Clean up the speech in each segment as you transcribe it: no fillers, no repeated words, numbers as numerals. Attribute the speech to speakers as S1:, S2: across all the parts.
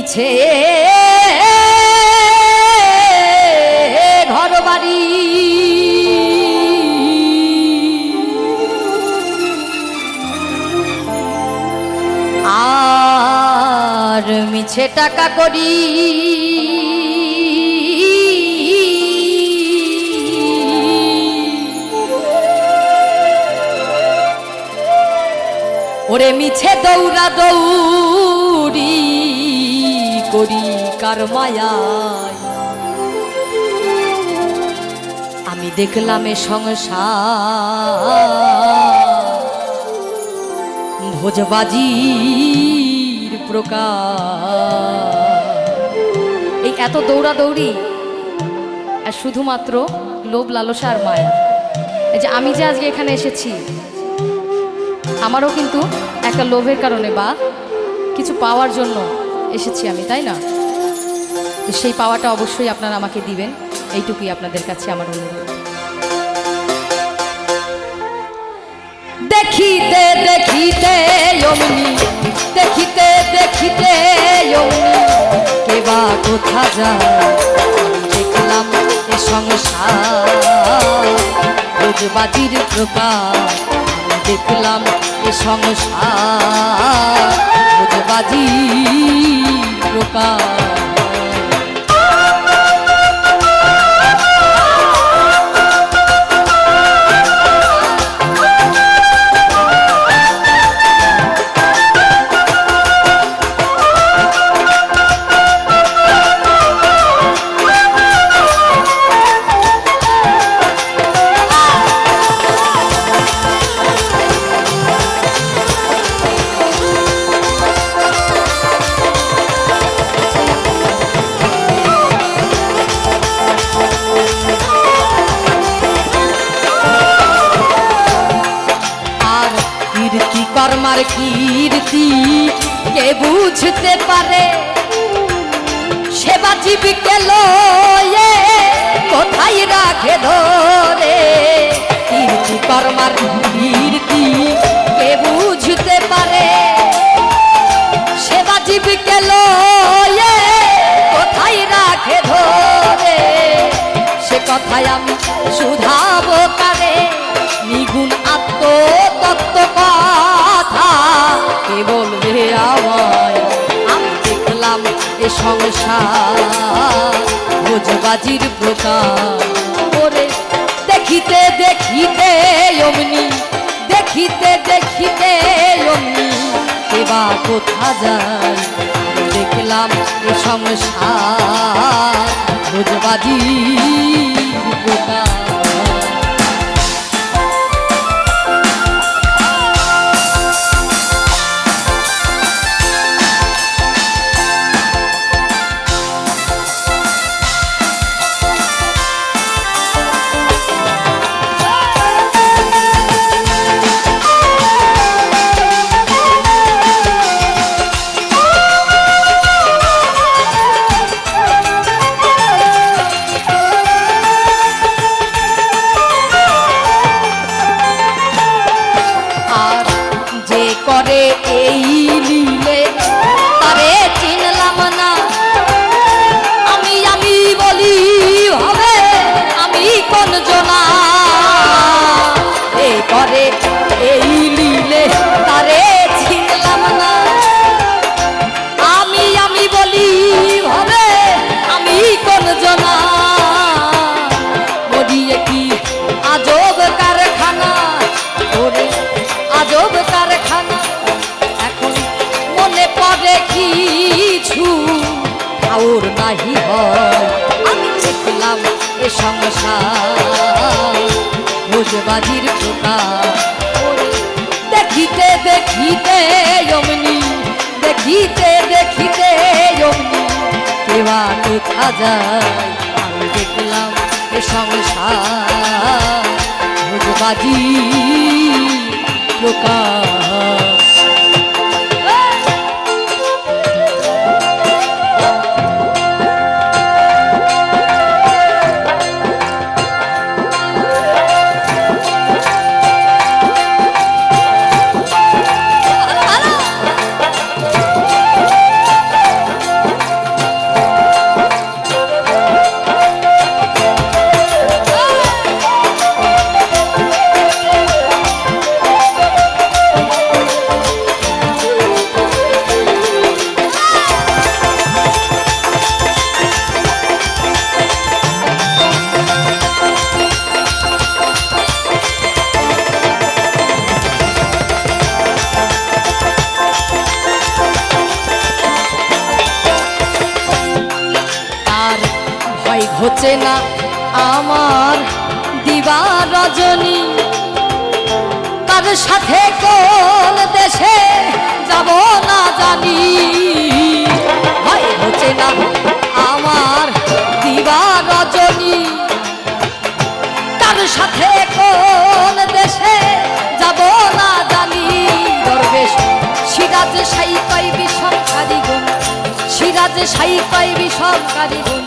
S1: মিছে ঘর বাড়ি আর মিছে টাকা করি ওরে মিছে দৌড়া দৌড়ি করি কার মায়ায় আমি দেখলাম এ সংসার ভোজবাজির প্রকার। এই এত দৌড়াদৌড়ি আর শুধুমাত্র লোভ লালসা আর মায়া। এই যে আমি যে আজকে এখানে এসেছি আমারও কিন্তু একটা লোভের কারণে বা কিছু পাওয়ার জন্য এসেছি আমি, তাই না? তো সেই পাওয়াটা অবশ্যই আপনারা আমাকে দিবেন, এইটুকুই আপনাদের কাছে আমার অনুরোধ। দেখিতে দেখিতে অমনি দেখিতে দেখিতে অমনি কেবা কোথা যায় দেখলাম এ সংসার ভোজবাজির প্রকার। দেখলাম এ সংসার ভোজবাজির প্রকার। কর্মার কীর্তি কে বুঝতে পারে সেবা জীবকে লয়ে কোথায় রাখে ধরে। কীর্তি কর্মার কীর্তি কে বুঝতে পারে সেবা জীবকে লয়ে কোথায় রাখে ধরে। সে কথায় আমি শুধাবো কারে নিগুণ আত্মতত্ত্ব কথা কে বলবে আমায়। আমি দেখলাম এ সংসার ভোজবাজির প্রকার। ওরে দেখিতে দেখিতে অমনি দেখিতে দেখিতে অমনি কেবা কোথা যায় দেখলাম এ সংসার ভোজবাজির প্রকার। এই লীলে তারে চিনলাম না আমি আমি বলি হবে আমি কোন জনা। এ করে এই লীলে তারে চিনলাম না আমি আমি বলি হবে আমি কোন জনা। মরিয়ে কি আজব কারখানা ওরে আজব কারখানা কিছু ঠাউর নাহি হয়। আমি দেখলাম এ সংসার ভোজবাজির প্রকার। দেখিতে দেখিতে অমনি দেখিতে দেখিতে অমনি কেবা কোথা যায়। আমি দেখলাম এ সংসার ভোজবাজির প্রকার। ঘুচে না আমার দিবা রজনী, কার সাথে কোন দেশে যাব না জানি। ভাই ঘুচে না আমার দিবা রজনী, কার সাথে কোন দেশে যাব না জানি। দরবেশ সিরাজ সাই কই বিষমকারী গুণ, সিরাজ সাই কই বিষমকারী গুণ,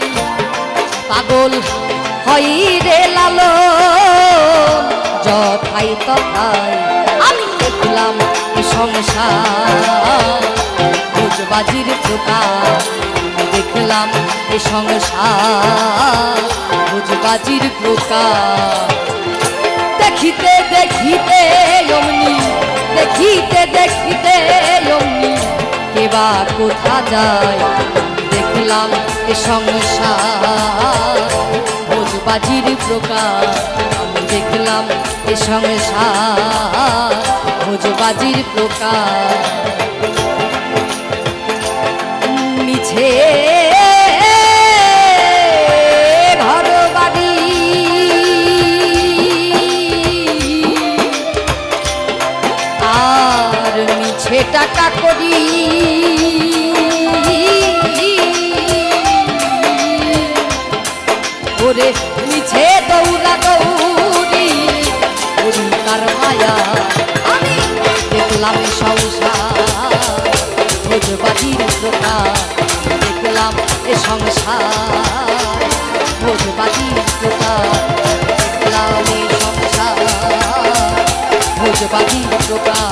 S1: পাগল হই রে লালন যথাই তথাই। আমি দেখলাম সংসার ভোজবাজির প্রকার, দেখলাম এ সংসার ভোজবাজির প্রকার। দেখিতে দেখিতে অমনি, দেখিতে দেখিতে অমনি কেবা কোথা যায়। দেখলাম এ সংসার ভোজবাজির প্রকার, আমি দেখলাম এ সংসার ভোজবাজির প্রকার। মিছে ঘর বাড়ি আর মিছে টাকা করি, ওরে মিছে দৌড়া দৌড়ি করি কার মায়া। আমি দেখলাম সংসার ভোজবাজির প্রকার, দেখলাম এ সংসার ভোজবাজির প্রকার, দেখলাম এ সংসার ভোজবাজির প্রকার।